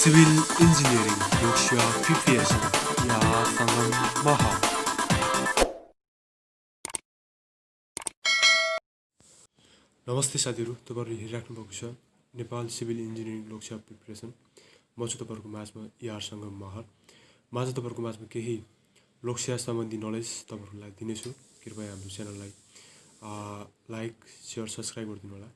Civil engineering लक्ष्य preparation यहाँसँग महा नमस्ते साथीहरू, तपाईँहरू हेरिराख्नु भएको छ नेपाल सिभिल इन्जिनियरिङ लक्ष्य प्रिपेरेसन। म चाहिँ तपाईँहरूको माझमा यहाँसँग महर। म आज तपाईँहरूको माझमा केही लक्ष्य सम्बन्धी नलेज तपाईँहरूलाई दिनेछु। कृपया हाम्रो च्यानललाई लाइक सेयर सब्सक्राइब गरिदिनु होला।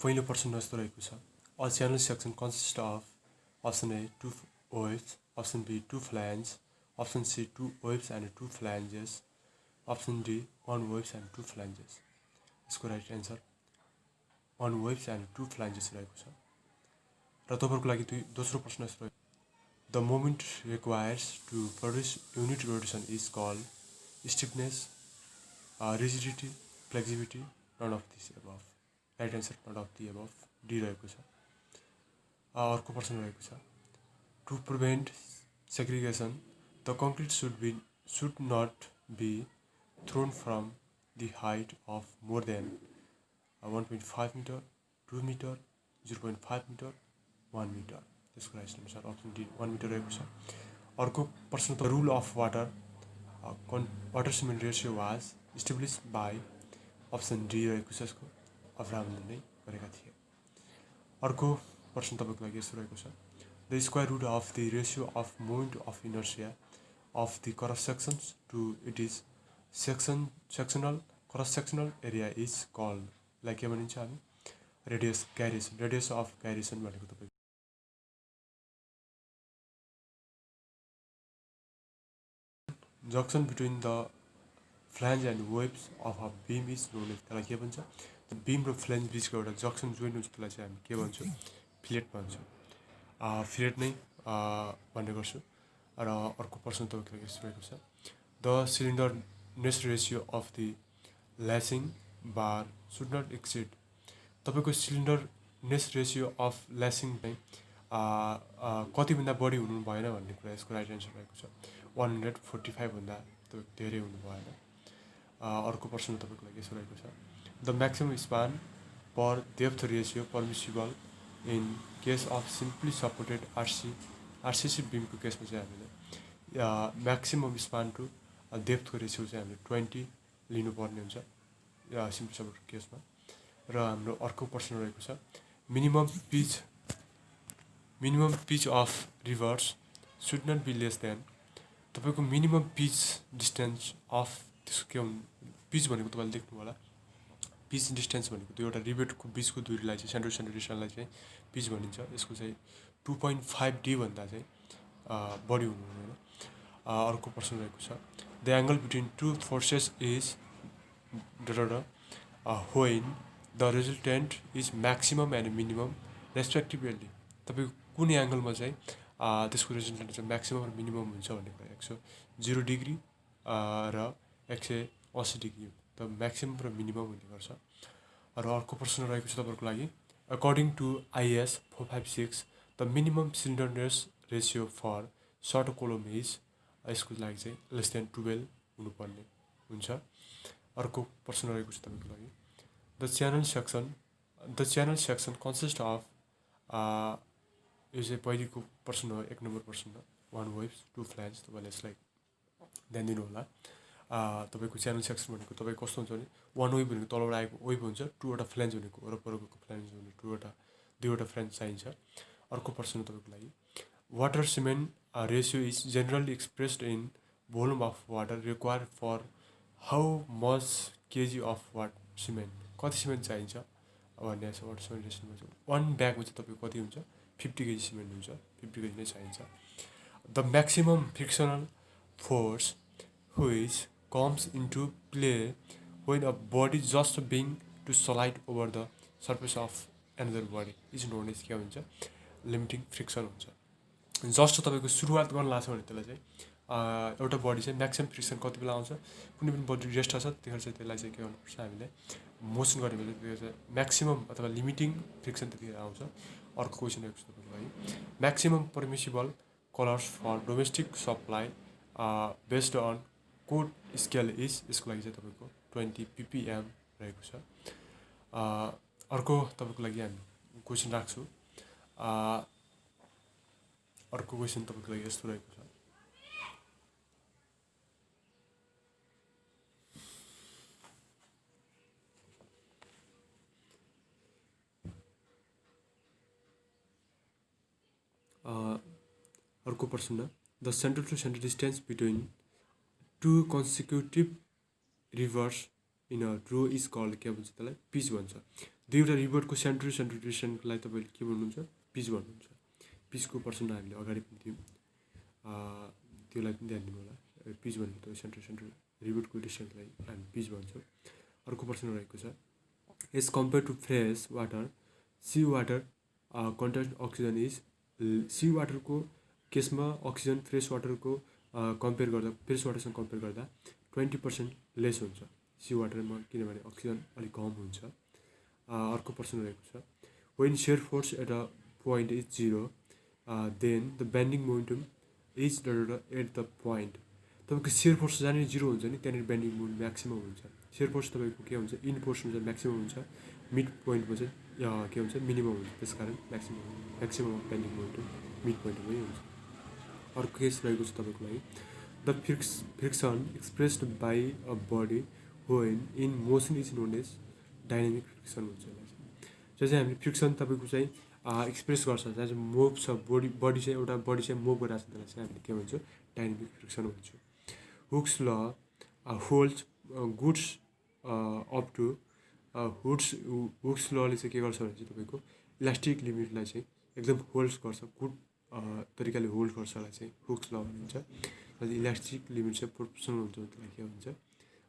पहिलो प्रश्न यस्तो रहेको छ, a channel section consist of Option A, 2 waves. Option B, 2 flanges. Option C, 2 waves and 2 flanges. Option D, 1 waves and 2 flanges. यसको right answer 1 waves and 2 flanges रहेको छ। र तपाईँहरूको लागि दोस्रो प्रश्न यस्तो रहेको, the moment requires to produce unit rotation is called stiffness, rigidity, flexibility, none of this above. Right answer none of the above, D रहेको छ। अर्को प्रश्न रहेको छ, to prevent segregation the concrete should not be thrown from the height of more than 1.5 metre, 2 metre, 0.5 metre, 1 metre. त्यसको right अनुसार option D 1 metre रहेको छ। अर्को प्रश्न, the rule of water cement ratio was establish by, option D रहेको छ। यसको अब्राहमले नै गरेका थिए। अर्को प्रश्न तपाईँको लागि यस्तो रहेको छ, the square root of the ratio of moment of inertia of the cross sections to it is sectional cross sectional area is called. लाई के भनिन्छ हामी? Radius gyration, radius of gyration भनेको तपाईँको junction between the flange and webs of a beam is known as. त्यसलाई के भन्छ? बिम र फ्ल्यान्ज बिचको एउटा जक्सन जोइन्ट हुन्छ, त्यसलाई चाहिँ हामी के भन्छौँ? फिलेट भन्छौँ। फिलेट नै भन्ने गर्छु। र अर्को प्रश्न तपाईँको लागि यस्तो रहेको छ, the slenderness ratio of the lacing bar should not exceed. तपाईँको सिलिन्डरनेस रेसियो अफ ल्यासिङ चाहिँ कतिभन्दा बढी हुनु भएन भन्ने कुरा यसको राइट एन्सर रहेको छ। 145 भन्दा धेरै हुनु भएन। अर्को प्रश्न तपाईँको लागि यसो रहेको छ, the maximum span per depth ratio permissible in case of simply supported RCC बिमको केसमा चाहिँ हामीले म्याक्सिमम स्पान टु डेप्थको रेसियो चाहिँ हामीले 20 लिनुपर्ने हुन्छ सिम्पली सपोर्टेड केसमा। र हाम्रो अर्को प्रश्न रहेको छ, minimum pitch of rivets should not be less than. तपाईँको मिनिमम पिच डिस्टेन्स अफ त्यसको के हुनु, पिच भनेको तपाईँले देख्नु होला, पिच डिस्टेन्स भनेको त्यो एउटा रिबेटको बिचको दूरीलाई चाहिँ सेन्टर डिस्टेन्सलाई चाहिँ पिच भनिन्छ। यसको चाहिँ 2.5 डी भन्दा चाहिँ बढी हुनु हुँदैन। अर्को प्रश्न रहेको छ, the angle between two forces is when the resultant is maximum and minimum respectively. तपाईँको कुन एङ्गलमा चाहिँ त्यसको रिजल्टेन्ट चाहिँ म्याक्सिमम र मिनिमम हुन्छ भन्ने कुरा 10 डिग्री र 180 डिग्री त म्याक्सिमम र मिनिमम हुने गर्छ। र अर्को प्रश्न रहेको छ तपाईँको लागि, according to IS 456 the minimum slenderness ratio for short column is, यसको लागि चाहिँ लेस देन 12 हुनुपर्ने हुन्छ। अर्को प्रश्न रहेको छ तपाईँको लागि, the channel section consist of, यो चाहिँ पहिलेको प्रश्न हो, 1 नम्बर प्रश्न, 1 वेब्स 2 फ्ल्यान्ज। तपाईँले यसलाई ध्यान दिनु होला। तपाईँको च्यानल सेक्सन भनेको तपाईँको कस्तो हुन्छ भने 1 वेभ भनेको तलबाट आएको वेभ हुन्छ, 2वटा फ्ल्यान्ज भनेको वरपरको फ्ल्यान्ज भने 2वटा फ्ल्यान्ज चाहिन्छ। अर्को प्रश्न तपाईँको लागि, water cement ratio is generally expressed in volume of water require for how much KG of cement. कति सिमेन्ट चाहिन्छ भन्ने छ वाटर सिमेन्ट रेसियोमा चाहिँ 1 ब्यागमा चाहिँ तपाईँको कति हुन्छ? 50 केजी सिमेन्ट हुन्छ, 50 केजी नै चाहिन्छ। The maximum frictional force which comes into play when a body just being to slide over the surface of another body is known as के हुन्छ? लिमिटिङ फ्रिक्सन हुन्छ। जस्ट तपाईँको सुरुवात गर्न लाग्छ भने त्यसलाई चाहिँ एउटा बडी चाहिँ म्याक्सिमम फ्रिक्सन कति बेला आउँछ, कुनै पनि बडी रेस्ट छ त्यतिखेर चाहिँ त्यसलाई चाहिँ के गर्नुपर्छ, हामीले मोसन गर्ने बेला त्यतिखेर चाहिँ म्याक्सिमम अथवा लिमिटिङ फ्रिक्सन त्यतिखेर आउँछ। अर्को क्वेसन रहेको छ तपाईँको लागि, maximum permissible colours for domestic supply based on code scale is, यसको लागि चाहिँ तपाईँको 20 ppm रहेको छ। अर्को तपाईँको लागि हामी क्वेसन राख्छु, अर्को क्वेसन तपाईँको लागि यस्तो रहेको छ अर्को प्रश्न the centre to centre distance between two consecutive rivets in a row is called के भन्छ त्यसलाई पिच भन्छ दुईवटा रिभरको सेन्टर टु सेन्टर डिस्टेन्सलाई तपाईँले के भन्नुहुन्छ पिच भन्नुहुन्छ पिचको प्रश्न हामीले अगाडि पनि थियौँ त्यसलाई पनि ध्यान दिनु होला पिच भनेको तपाईँ सेन्टर सेन्टर रिभरको डिस्टेन्सलाई हामी पिच भन्छौँ अर्को प्रश्न रहेको छ as compared to fresh water sea water content oxygen is sea वाटरको केसमा अक्सिजन फ्रेस वाटरको कम्पेयर गर्दा फ्रेस वाटरसँग कम्पेयर गर्दा 20% लेस हुन्छ सी वाटरमा किनभने अक्सिजन अलिक कम हुन्छ अर्को प्रश्न रहेको छ when shear force at a point is 0 then the bending momentum is at the point तपाईँको सेयर फोर्स जहाँनिर 0 हुन्छ नि त्यहाँनिर बेन्डिङ मोमेन्ट म्याक्सिमम हुन्छ सेयर फोर्स तपाईँको के हुन्छ इन फोर्स हुन्छ म्याक्सिमम हुन्छ मिड पोइन्टमा चाहिँ के हुन्छ मिनिमम हुन्छ त्यसकारण म्याक्सिमम बेन्डिङ मोमेन्टम मिड पोइन्टमै हुन्छ अर्को केस रहेको छ तपाईँको लागि the friction expressed by a body when in motion is known as dynamic friction हुन्छ जो चाहिँ हामीले फ्रिक्सन तपाईँको चाहिँ एक्सप्रेस गर्छ जहाँ चाहिँ मुभ छ बडी चाहिँ एउटा बडी चाहिँ मुभ गरिरहेको छ त्यसलाई चाहिँ हामीले के भन्छौँ डाइनामिक फ्रिक्सन भन्छौँ Hooke's law holds goods up to Hooke's लले चाहिँ के गर्छ भने चाहिँ तपाईँको इलास्टिक लिमिटलाई चाहिँ एकदम होल्ड गर्छ गुड तरिकाले होल्ड गर्छलाई चाहिँ हुक्स ल भनिन्छ इलास्टिक लिमिट चाहिँ प्रोपोर्सनल हुन्छ त्यसलाई के भन्छ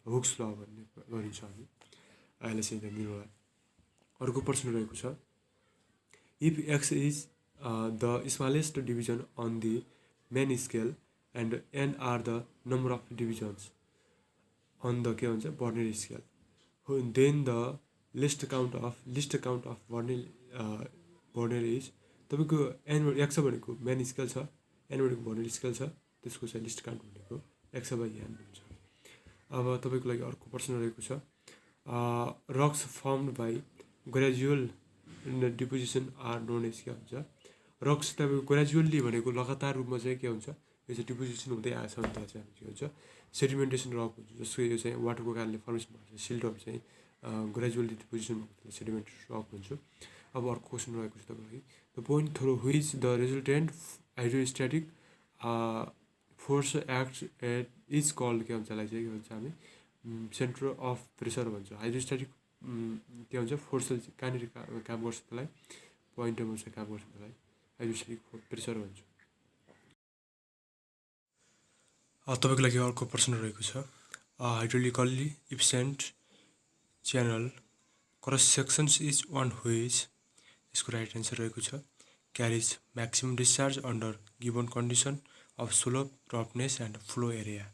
हुक्स ल भन्ने गरिन्छ हामी अहिले चाहिँ त्यहाँ मिल्नु होला अर्को प्रश्न रहेको छ if x is the smallest division on the main scale and n are the number of divisions on the के भन्छ vernier scale then the least count of vernier is तपाईँको एन एक्स भनेको मेन स्केल छ n भनेको vernier scale छ त्यसको चाहिँ least count भनेको एक्स बाई एन हुन्छ अब तपाईँको लागि अर्को प्रश्न रहेको छ rocks formed by gradual deposition are known as के हुन्छ रक्स तपाईँको ग्रेजुअल्ली भनेको लगातार रूपमा चाहिँ के हुन्छ यो चाहिँ डिपोजिसन हुँदै आएछ भने त्यसलाई चाहिँ के हुन्छ सेडिमेन्टेसन रक हुन्छ जसको यो चाहिँ वाटरको कारणले फर्मेसन भन्छ सिल्टहरू चाहिँ ग्रेजुअली डिपोजिसन भएको सेडिमेन्टेसन रक हुन्छ अब अर्को क्वेसन रहेको छ तपाईँलाई the point through which the resultant hydrostatic force act at is called के भन्छ त्यसलाई चाहिँ के भन्छ हामी सेन्टर अफ प्रेसर भन्छ हाइड्रोस्ट्याटिक के भन्छ फोर्स कहाँनिर काम गर्छ त्यसलाई पोइन्टमा चाहिँ काम गर्छ त्यसलाई हाइड्रोस्ट्याटिक प्रेसर भन्छ तपाईँको लागि अर्को प्रश्न रहेको छ hydraulically efficient channel cross sections is one whose यसको राइट एन्सर रहेको छ carries maximum discharge under given condition of slope roughness and flow area